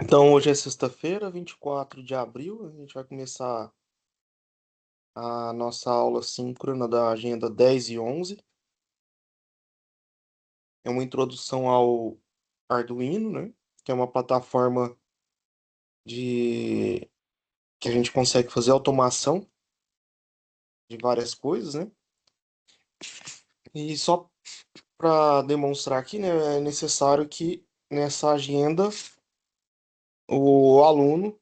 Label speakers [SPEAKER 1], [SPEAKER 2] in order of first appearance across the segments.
[SPEAKER 1] Então, hoje é sexta-feira, 24 de abril. A gente vai começar a nossa aula síncrona da agenda 10 e 11. É uma introdução ao Arduino, né? Que é uma plataforma de que a gente consegue fazer automação de várias coisas, né? E só para demonstrar aqui, né, é necessário que nessa agenda o aluno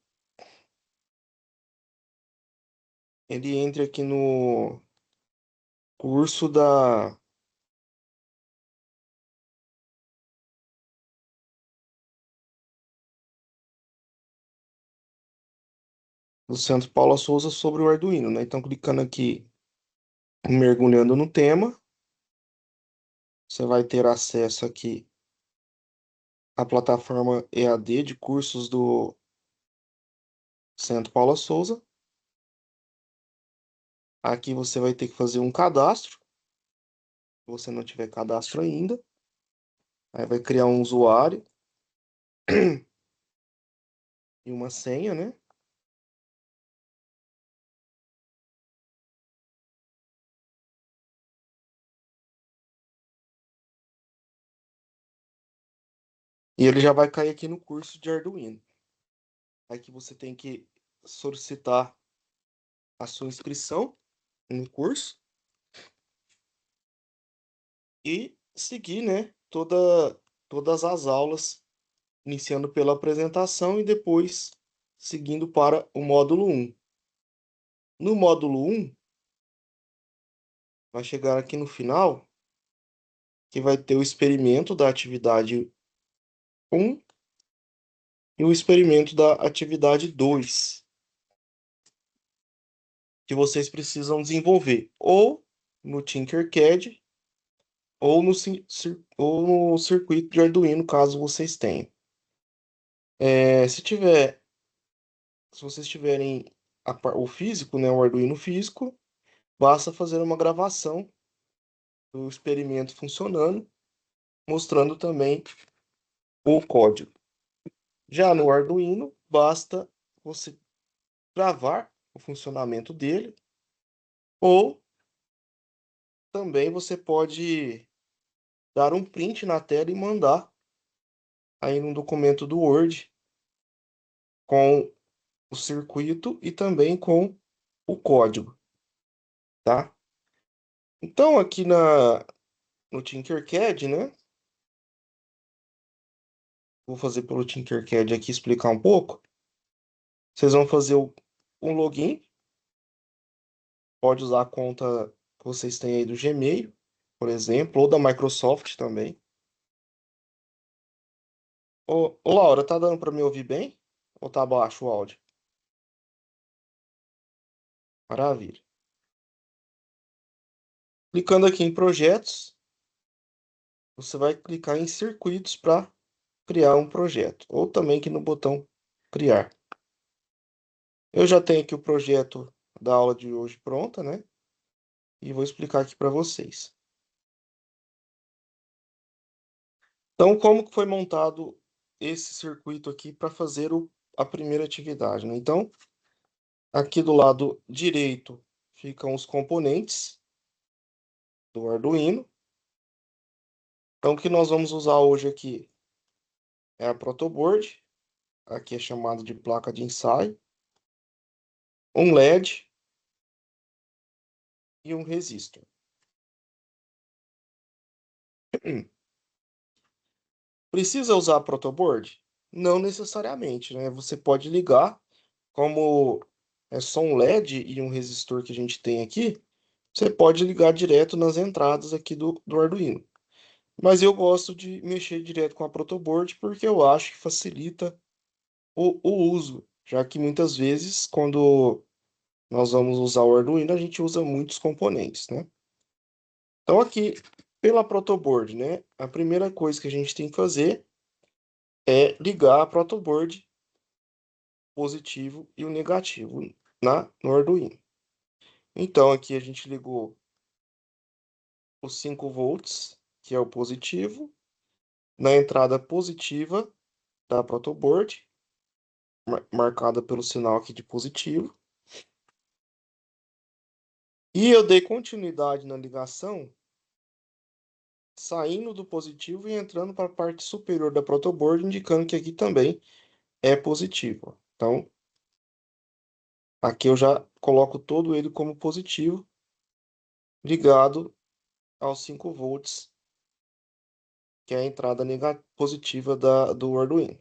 [SPEAKER 1] ele entre aqui no curso do Centro Paula Souza sobre o Arduino, né? Então, clicando aqui, mergulhando no tema, você vai ter acesso aqui à plataforma EAD de cursos do Centro Paula Souza. Aqui você vai ter que fazer um cadastro, se você não tiver cadastro ainda. Aí vai criar um usuário e uma senha, né? E ele já vai cair aqui no curso de Arduino. Aqui você tem que solicitar a sua inscrição no curso e seguir, né, todas as aulas, iniciando pela apresentação e depois seguindo para o módulo 1. No módulo 1, vai chegar aqui no final, que vai ter o experimento da atividade 1 e o experimento da atividade 2, que vocês precisam desenvolver ou no Tinkercad ou no circuito de Arduino, caso vocês tenham. Se vocês tiverem o físico, né, o Arduino físico, basta fazer uma gravação do experimento funcionando, mostrando também o código. Já no Arduino, basta você gravar o funcionamento dele, ou também você pode dar um print na tela e mandar aí no documento do Word com o circuito e também com o código, tá? Então aqui no Tinkercad, né? Vou fazer pelo Tinkercad aqui explicar um pouco. Vocês vão fazer um login, pode usar a conta que vocês têm aí do Gmail, por exemplo, ou da Microsoft também. Ô Laura, tá dando para me ouvir bem? Ou tá baixo o áudio? Maravilha. Clicando aqui em projetos, você vai clicar em circuitos para criar um projeto, ou também aqui no botão criar. Eu já tenho aqui o projeto da aula de hoje pronta, né? E vou explicar aqui para vocês. Então, como que foi montado esse circuito aqui para fazer a primeira atividade, né? Então, aqui do lado direito ficam os componentes do Arduino. Então, o que nós vamos usar hoje aqui é a protoboard, aqui é chamado de placa de ensaio, um LED e um resistor. Precisa usar a protoboard? Não necessariamente, né? Você pode ligar, como é só um LED e um resistor que a gente tem aqui, você pode ligar direto nas entradas aqui do Arduino. Mas eu gosto de mexer direto com a protoboard porque eu acho que facilita o uso, já que muitas vezes, quando nós vamos usar o Arduino, a gente usa muitos componentes, né? Então, aqui, pela protoboard, né? A primeira coisa que a gente tem que fazer é ligar a protoboard positivo e o negativo no Arduino. Então, aqui a gente ligou os 5 volts, que é o positivo, na entrada positiva da protoboard, marcada pelo sinal aqui de positivo. E eu dei continuidade na ligação, saindo do positivo e entrando para a parte superior da protoboard, indicando que aqui também é positivo. Então, aqui eu já coloco todo ele como positivo, ligado aos 5 volts, que é a entrada positiva do Arduino.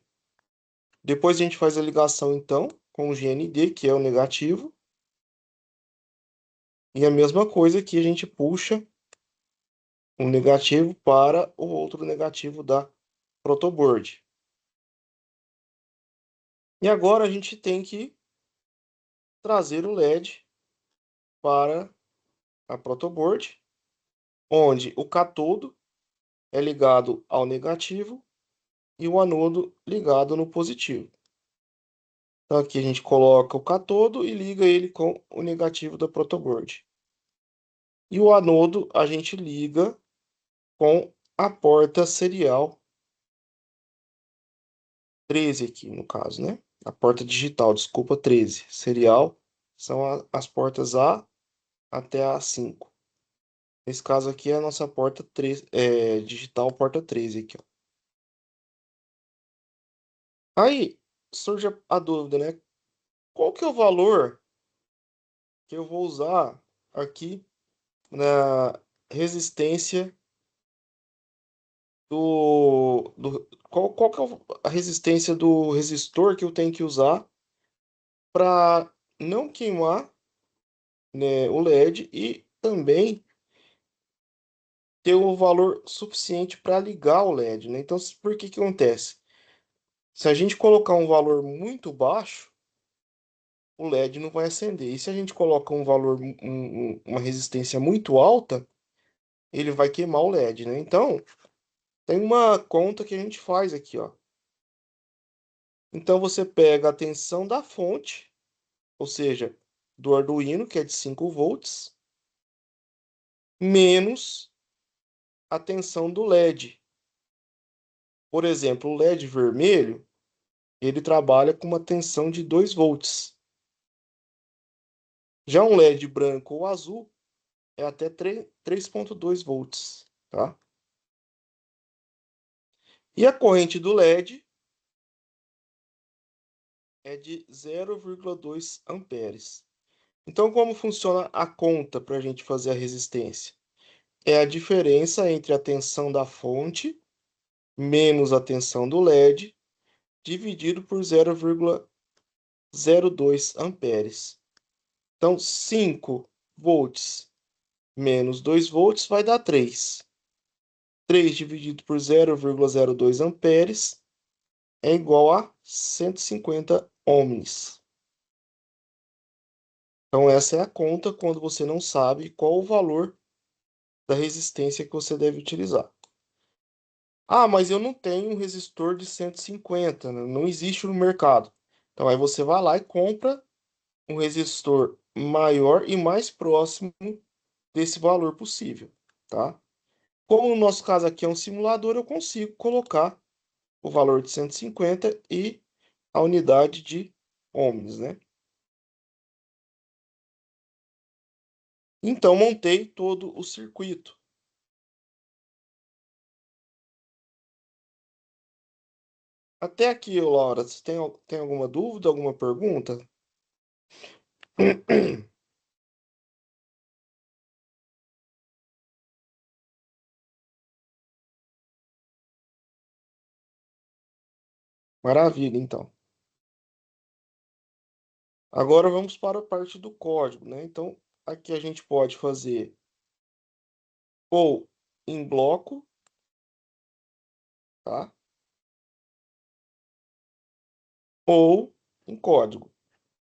[SPEAKER 1] Depois a gente faz a ligação, então, com o GND, que é o negativo. E a mesma coisa que a gente puxa um negativo para o outro negativo da protoboard. E agora a gente tem que trazer o LED para a protoboard, onde o catodo é ligado ao negativo e o anodo ligado no positivo. Então aqui a gente coloca o catodo e liga ele com o negativo da protoboard. E o anodo a gente liga com a porta serial 13 aqui, no caso, né? A porta digital, desculpa, 13. Serial são as portas A até a 5. Nesse caso aqui é a nossa porta 13, digital, porta 13 aqui, ó. Aí surge a dúvida, né? Qual que é o valor que eu vou usar aqui na resistência qual que é a resistência do resistor que eu tenho que usar para não queimar, né, o LED e também ter o valor suficiente para ligar o LED, né? Então, por que que acontece? Se a gente colocar um valor muito baixo, o LED não vai acender. E se a gente coloca um valor, uma resistência muito alta, ele vai queimar o LED, né? Então, tem uma conta que a gente faz aqui, ó. Então, você pega a tensão da fonte, ou seja, do Arduino, que é de 5 volts, menos a tensão do LED. Por exemplo, o LED vermelho, ele trabalha com uma tensão de 2 volts. Já um LED branco ou azul é até 3,2 volts, tá? E a corrente do LED é de 0,2 amperes. Então, como funciona a conta para a gente fazer a resistência? É a diferença entre a tensão da fonte menos a tensão do LED dividido por 0,02 amperes. Então, 5 volts menos 2 volts vai dar 3. 3 dividido por 0,02 amperes é igual a 150 ohms. Então, essa é a conta quando você não sabe qual o valor da resistência que você deve utilizar. Ah, mas eu não tenho um resistor de 150, né? Não existe no mercado. Então, aí você vai lá e compra um resistor maior e mais próximo desse valor possível, tá? Como no nosso caso aqui é um simulador, eu consigo colocar o valor de 150 e a unidade de ohms, né? Então, montei todo o circuito. Até aqui, Laura, você tem alguma dúvida, alguma pergunta? Maravilha, então. Agora vamos para a parte do código, né? Então, aqui a gente pode fazer ou em bloco, tá? Ou em código.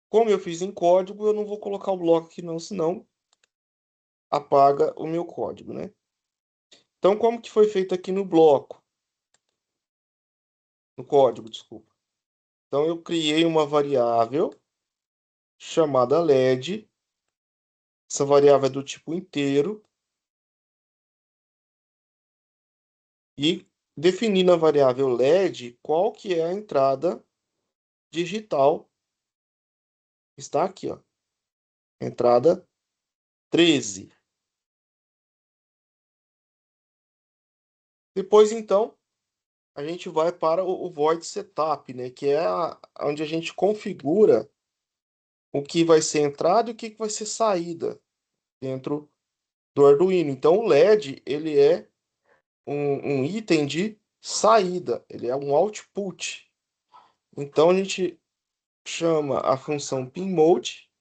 [SPEAKER 1] Como eu fiz em código, eu não vou colocar o bloco aqui não, senão apaga o meu código, né? Então, como que foi feito aqui no bloco, no código, desculpa. Então, eu criei uma variável chamada LED. Essa variável é do tipo inteiro e defini na variável LED qual que é a entrada digital está aqui, ó. Entrada 13. Depois, então, a gente vai para o Void Setup, né? Que é onde a gente configura o que vai ser entrada e o que vai ser saída dentro do Arduino. Então, o LED, ele é um item de saída, ele é um output. Então, a gente chama a função pinMode,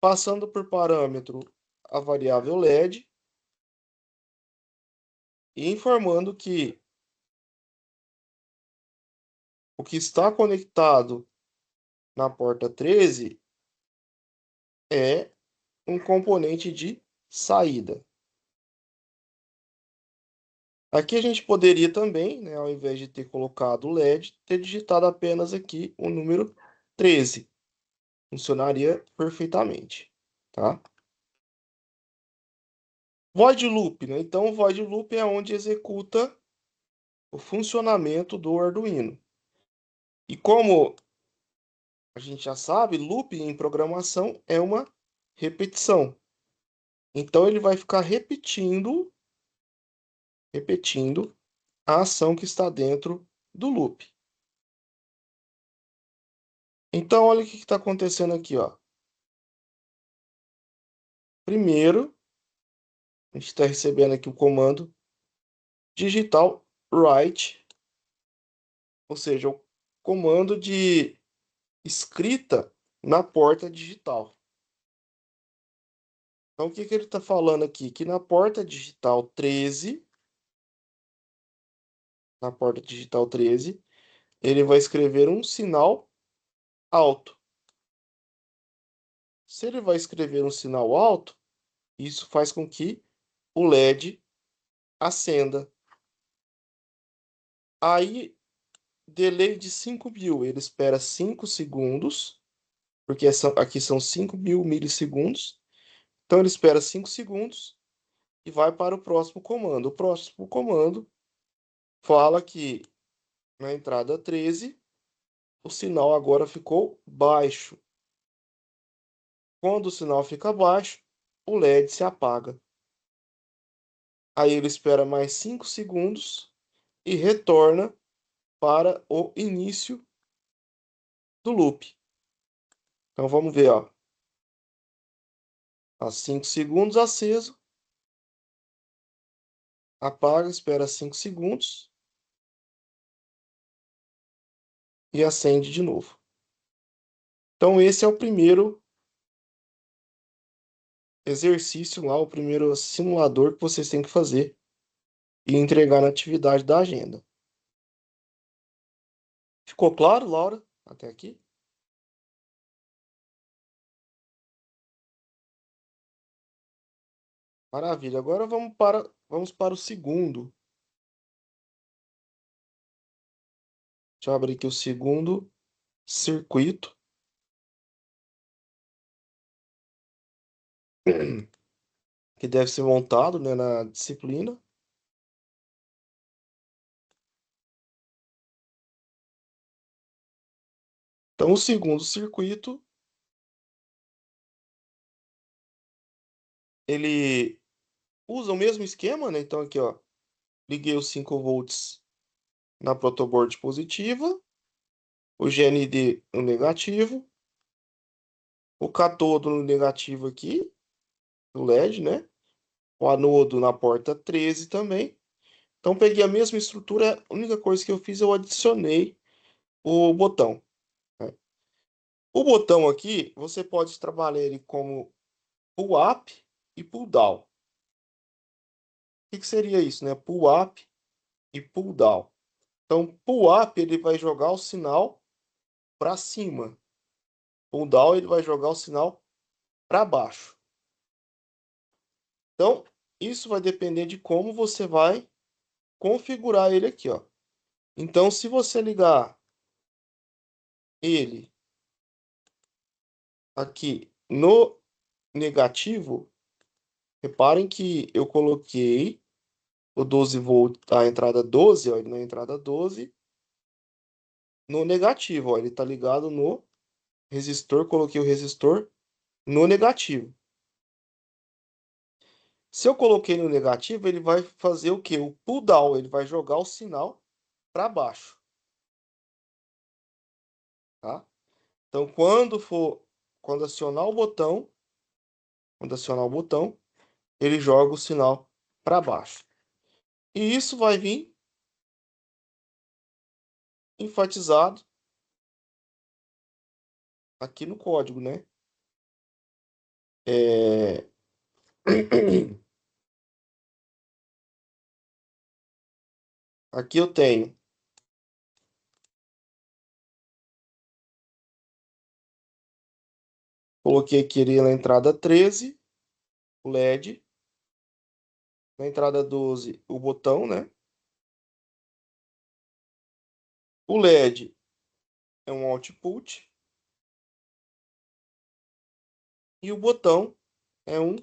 [SPEAKER 1] passando por parâmetro a variável LED e informando que o que está conectado na porta 13 é um componente de saída. Aqui a gente poderia também, né, ao invés de ter colocado LED, ter digitado apenas aqui o número 13. Funcionaria perfeitamente, tá? Void loop, né? Então, o void loop é onde executa o funcionamento do Arduino. E como a gente já sabe, loop em programação é uma repetição. Então, ele vai ficar repetindo a ação que está dentro do loop. Então, olha o que está acontecendo aqui, ó. Primeiro, a gente está recebendo aqui o comando digital write, ou seja, o comando de escrita na porta digital. Então, o que que ele está falando aqui? Que na porta digital 13, ele vai escrever um sinal alto. Se ele vai escrever um sinal alto, isso faz com que o LED acenda. Aí, delay de 5.000, ele espera 5 segundos, porque aqui são 5.000 milissegundos. Então, ele espera 5 segundos e vai para o próximo comando. O próximo comando fala que na entrada 13, o sinal agora ficou baixo. Quando o sinal fica baixo, o LED se apaga. Aí ele espera mais 5 segundos e retorna para o início do loop. Então vamos ver, ó. Há 5 segundos aceso, apaga, espera 5 segundos e acende de novo. Então esse é o primeiro exercício lá, o primeiro simulador que vocês têm que fazer e entregar na atividade da agenda. Ficou claro, Laura, até aqui? Maravilha. Agora vamos para o segundo. Deixa eu abrir aqui o segundo circuito, que deve ser montado, né, na disciplina. Então, o segundo circuito, ele usa o mesmo esquema, né? Então, aqui, ó, liguei os 5 volts na protoboard positiva, o GND no negativo, o catodo no negativo aqui, no LED, né? O anodo na porta 13 também. Então, peguei a mesma estrutura, a única coisa que eu fiz, eu adicionei o botão, né? O botão aqui, você pode trabalhar ele como pull up e pull down. O que que seria isso, né? Pull up e pull down. Então, pull up ele vai jogar o sinal para cima. Pull down ele vai jogar o sinal para baixo. Então, isso vai depender de como você vai configurar ele aqui, ó. Então, se você ligar ele aqui no negativo, reparem que eu coloquei o 12 volt, a entrada 12, ó, na entrada 12, no negativo, ó. Ele tá ligado no resistor, coloquei o resistor no negativo. Se eu coloquei no negativo, ele vai fazer o quê? O pull down, ele vai jogar o sinal para baixo, tá? Então, quando acionar o botão, quando acionar o botão, ele joga o sinal para baixo. E isso vai vir enfatizado aqui no código, né? É... Aqui eu tenho, coloquei aqui ele na entrada 13, o LED, na entrada 12, o botão, né? O LED é um output e o botão é um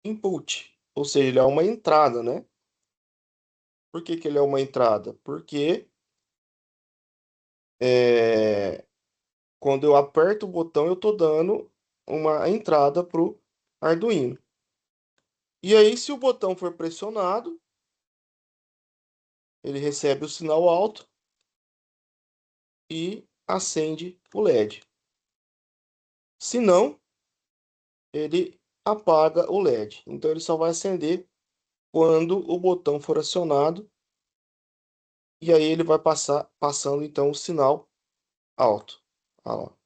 [SPEAKER 1] input, ou seja, ele é uma entrada, né? Por que que ele é uma entrada? Porque é, quando eu aperto o botão, eu estou dando uma entrada para o Arduino. E aí, se o botão for pressionado, ele recebe o sinal alto e acende o LED. Se não, ele apaga o LED. Então, ele só vai acender quando o botão for acionado e aí ele vai passando então o sinal alto. Olha lá.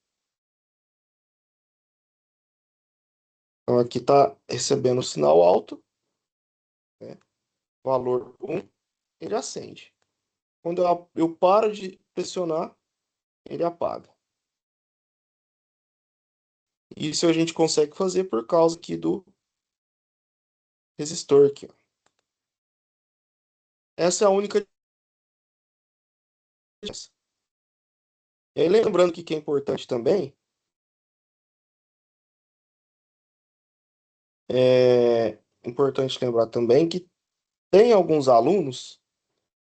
[SPEAKER 1] Então, aqui está recebendo o sinal alto, né? Valor 1, ele acende. Quando eu paro de pressionar, ele apaga. Isso a gente consegue fazer por causa aqui do resistor aqui, ó. Essa é a única diferença. E aí, lembrando que é importante também, é importante lembrar também que tem alguns alunos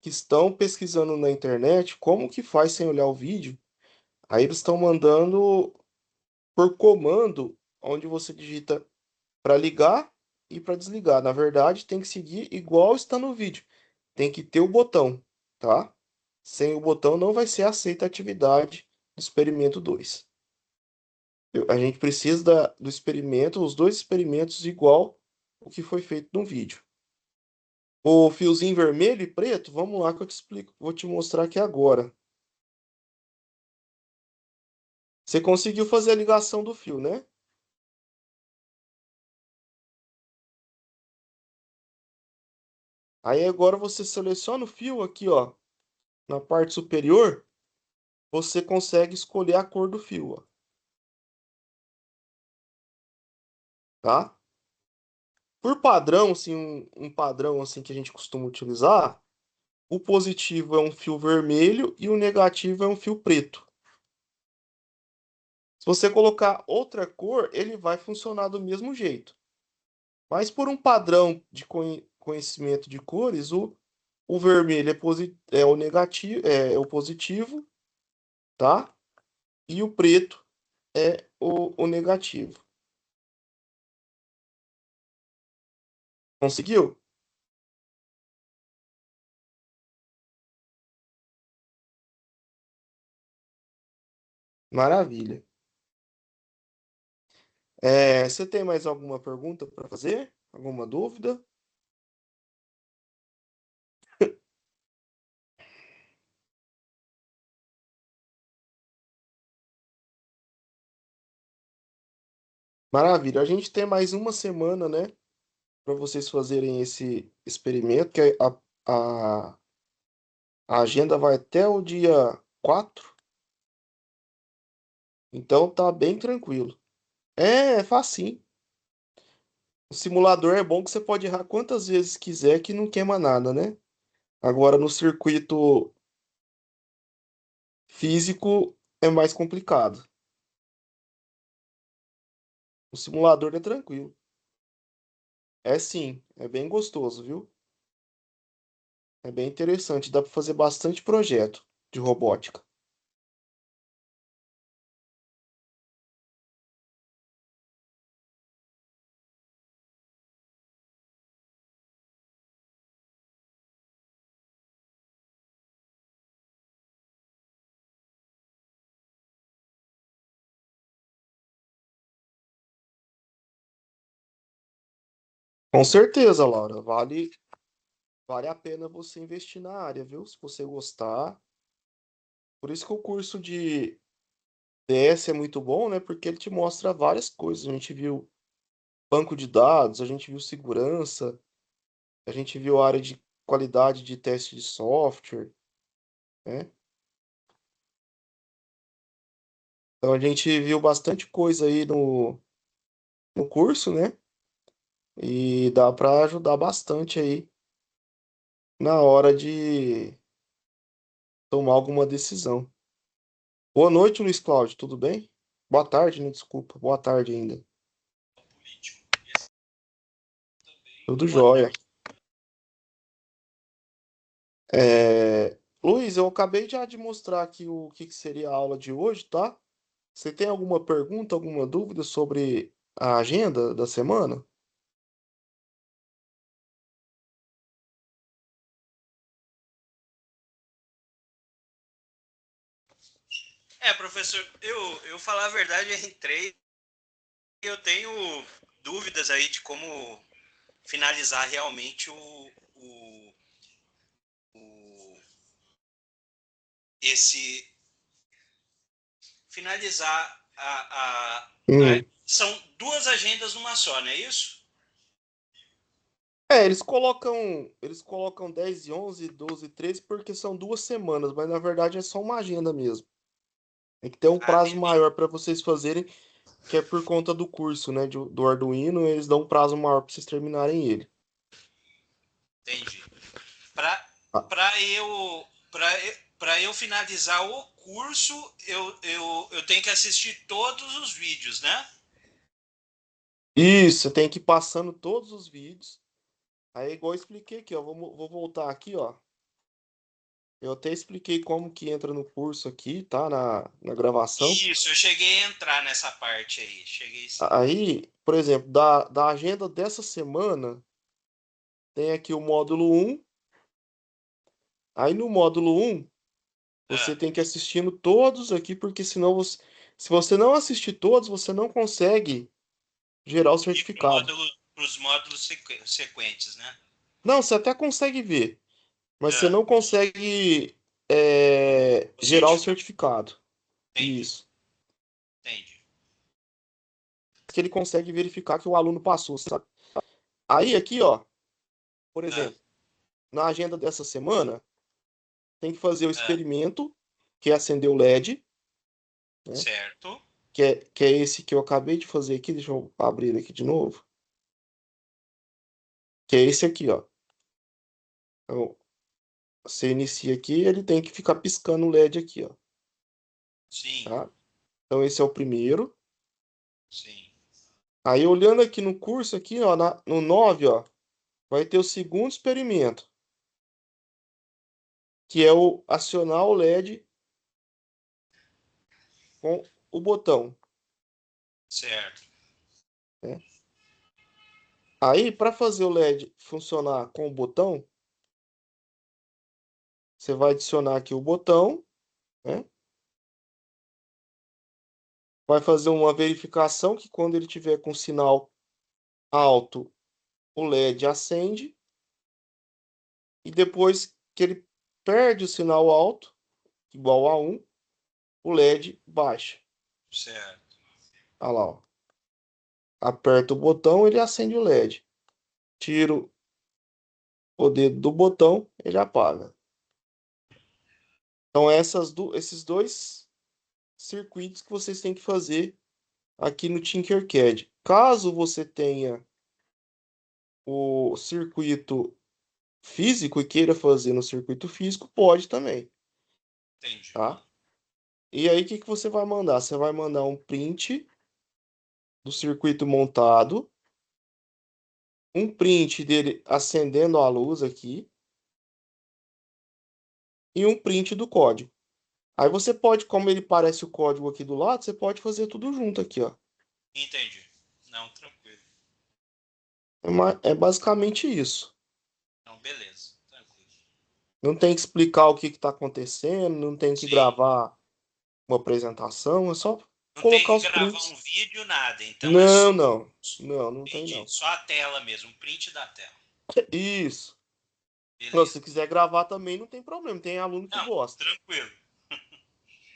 [SPEAKER 1] que estão pesquisando na internet como que faz sem olhar o vídeo. Aí eles estão mandando por comando, onde você digita para ligar e para desligar. Na verdade, tem que seguir igual está no vídeo. Tem que ter o botão, tá? Sem o botão não vai ser aceita a atividade do experimento 2. A gente precisa do experimento, os dois experimentos igual o que foi feito no vídeo. O fiozinho vermelho e preto, vamos lá que eu te explico. Vou te mostrar aqui agora. Você conseguiu fazer a ligação do fio, né? Aí agora você seleciona o fio aqui, ó, na parte superior, você consegue escolher a cor do fio, ó, tá? Por padrão, assim, um padrão assim que a gente costuma utilizar, o positivo é um fio vermelho e o negativo é um fio preto. Se você colocar outra cor, ele vai funcionar do mesmo jeito. Mas por um padrão de conhecimento de cores, o vermelho é o negativo, é o positivo, tá? E o preto é o negativo. Conseguiu? Maravilha. Você tem mais alguma pergunta para fazer? Alguma dúvida? Maravilha. A gente tem mais uma semana, né, para vocês fazerem esse experimento, que a agenda vai até o dia 4. Então tá bem tranquilo. É facinho. O simulador é bom que você pode errar quantas vezes quiser que não queima nada, né? Agora no circuito físico é mais complicado. O simulador é tranquilo. É sim, é bem gostoso, viu? É bem interessante, dá para fazer bastante projeto. de robótica. Com certeza, Laura, vale a pena você investir na área, viu? Se você gostar. Por isso que o curso de DS é muito bom, né? Porque ele te mostra várias coisas. A gente viu banco de dados, a gente viu segurança, a gente viu a área de qualidade de teste de software, né? Então a gente viu bastante coisa aí no curso, né? E dá para ajudar bastante aí na hora de tomar alguma decisão. Boa noite, Luiz Cláudio, tudo bem? Boa tarde, né? Desculpa, boa tarde ainda. Tudo
[SPEAKER 2] Boa
[SPEAKER 1] jóia.
[SPEAKER 2] tarde.
[SPEAKER 1] Luiz, eu acabei já de mostrar aqui o que seria a aula de hoje, tá? Você tem alguma pergunta, alguma dúvida sobre a agenda da semana?
[SPEAKER 2] Professor, eu falar a verdade, eu entrei e eu tenho dúvidas aí de como finalizar realmente o esse finalizar
[SPEAKER 1] Hum.
[SPEAKER 2] são duas agendas numa só, não é isso?
[SPEAKER 1] Eles colocam 10 e 11, 12 e 13 porque são 2 semanas, mas na verdade é só uma agenda mesmo. Tem que ter um
[SPEAKER 2] Ah,
[SPEAKER 1] prazo
[SPEAKER 2] beleza,
[SPEAKER 1] maior para vocês fazerem, que é por conta do curso, né, do Arduino, eles dão um prazo maior para vocês terminarem ele.
[SPEAKER 2] entendi. Para
[SPEAKER 1] Ah,
[SPEAKER 2] para eu para eu finalizar o curso, eu tenho que assistir todos os vídeos, né?
[SPEAKER 1] isso, você tem que ir passando todos os vídeos. Aí, igual eu expliquei aqui, ó, vou voltar aqui, ó. Eu até expliquei como que entra no curso aqui, tá? Na gravação.
[SPEAKER 2] Isso, eu cheguei a entrar nessa parte aí, cheguei sim.
[SPEAKER 1] Aí, por exemplo, da agenda dessa semana, tem aqui o módulo um. Aí no módulo um você
[SPEAKER 2] Ah.
[SPEAKER 1] tem que ir assistindo todos aqui, porque senão se você não assistir todos, você não consegue gerar o
[SPEAKER 2] E
[SPEAKER 1] certificado.
[SPEAKER 2] para os módulos sequentes, né?
[SPEAKER 1] Não, você até consegue ver, mas você
[SPEAKER 2] Ah,
[SPEAKER 1] não consegue
[SPEAKER 2] o
[SPEAKER 1] gerar o
[SPEAKER 2] certificado.
[SPEAKER 1] certificado.
[SPEAKER 2] Entendi,
[SPEAKER 1] Isso.
[SPEAKER 2] entendi.
[SPEAKER 1] Que ele consegue verificar que o aluno passou, sabe? Aí aqui, ó, por
[SPEAKER 2] Ah,
[SPEAKER 1] exemplo, na agenda dessa semana, tem que fazer o
[SPEAKER 2] ah,
[SPEAKER 1] experimento, que é acender o LED, né?
[SPEAKER 2] certo.
[SPEAKER 1] Que é esse que eu acabei de fazer aqui. Deixa eu abrir ele aqui de novo. Que é esse aqui, ó. Então, você inicia aqui, ele tem que ficar piscando o LED aqui, ó.
[SPEAKER 2] Sim,
[SPEAKER 1] Tá? Então, esse é o primeiro.
[SPEAKER 2] sim.
[SPEAKER 1] Aí, olhando aqui no curso, aqui, ó, no 9 ó, vai ter o segundo experimento, que é o acionar o LED com o botão,
[SPEAKER 2] Certo.
[SPEAKER 1] né? Aí, para fazer o LED funcionar com o botão, você vai adicionar aqui o botão, né? Vai fazer uma verificação que quando ele tiver com sinal alto, o LED acende, e depois que ele perde o sinal alto, igual a 1, o LED baixa.
[SPEAKER 2] Certo.
[SPEAKER 1] Olha lá, ó. Aperta o botão, ele acende o LED. Tiro o dedo do botão, ele apaga. Então, esses dois circuitos que vocês têm que fazer aqui no Tinkercad. Caso você tenha o circuito físico e queira fazer no circuito físico, pode também,
[SPEAKER 2] Entendi.
[SPEAKER 1] tá? E aí, o que que você vai mandar? Você vai mandar um print do circuito montado, um print dele acendendo a luz aqui e um print do código. Aí você pode, como ele parece o código aqui do lado, você pode fazer tudo junto aqui, ó.
[SPEAKER 2] Entendi. Não, tranquilo.
[SPEAKER 1] É basicamente isso.
[SPEAKER 2] Não, beleza. Tranquilo.
[SPEAKER 1] Não tem que explicar o que está acontecendo, não tem que
[SPEAKER 2] Sim.
[SPEAKER 1] gravar uma apresentação, é só
[SPEAKER 2] Não tem
[SPEAKER 1] colocar
[SPEAKER 2] que
[SPEAKER 1] os
[SPEAKER 2] gravar um
[SPEAKER 1] prints.
[SPEAKER 2] vídeo, nada. Então é só.
[SPEAKER 1] Não, não. Não, não tem
[SPEAKER 2] Entendi.
[SPEAKER 1] não.
[SPEAKER 2] Só a tela mesmo, um print da tela.
[SPEAKER 1] Isso. Se
[SPEAKER 2] Beleza.
[SPEAKER 1] quiser gravar também, não tem problema. Tem aluno que
[SPEAKER 2] Não,
[SPEAKER 1] gosta.
[SPEAKER 2] tranquilo.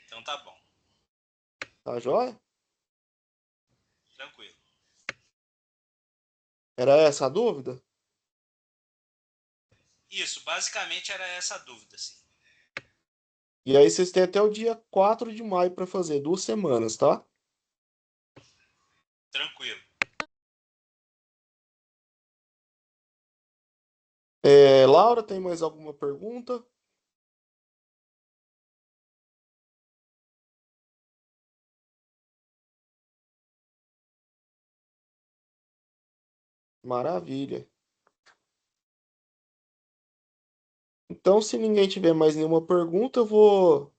[SPEAKER 2] Então tá bom.
[SPEAKER 1] Tá joia?
[SPEAKER 2] Tranquilo.
[SPEAKER 1] Era essa a dúvida?
[SPEAKER 2] Isso, basicamente era essa a dúvida, sim.
[SPEAKER 1] E aí vocês têm até o dia 4 de maio para fazer, 2 semanas, tá?
[SPEAKER 2] Tranquilo.
[SPEAKER 1] Laura, tem mais alguma pergunta? Maravilha. Então, se ninguém tiver mais nenhuma pergunta, eu vou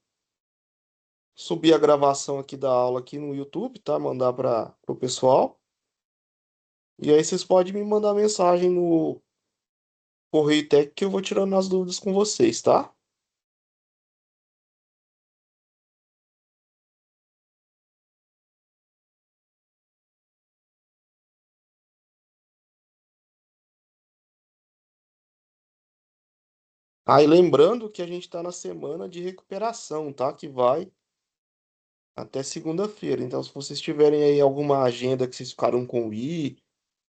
[SPEAKER 1] subir a gravação aqui da aula aqui no YouTube, tá? Mandar para o pessoal. E aí vocês podem me mandar mensagem no Correio Tech que eu vou tirando as dúvidas com vocês, tá? Aí lembrando que a gente está na semana de recuperação, tá? Que vai até segunda-feira. Então, se vocês tiverem aí alguma agenda que vocês ficaram com o I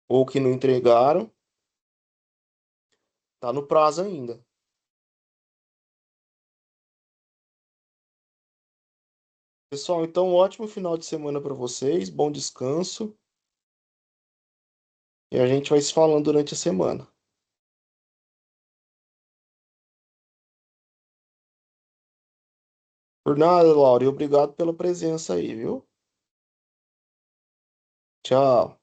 [SPEAKER 1] ou que não entregaram, tá no prazo ainda. Pessoal, então ótimo final de semana para vocês, bom descanso e a gente vai se falando durante a semana. Por nada, Laura, e obrigado pela presença aí, viu? Tchau.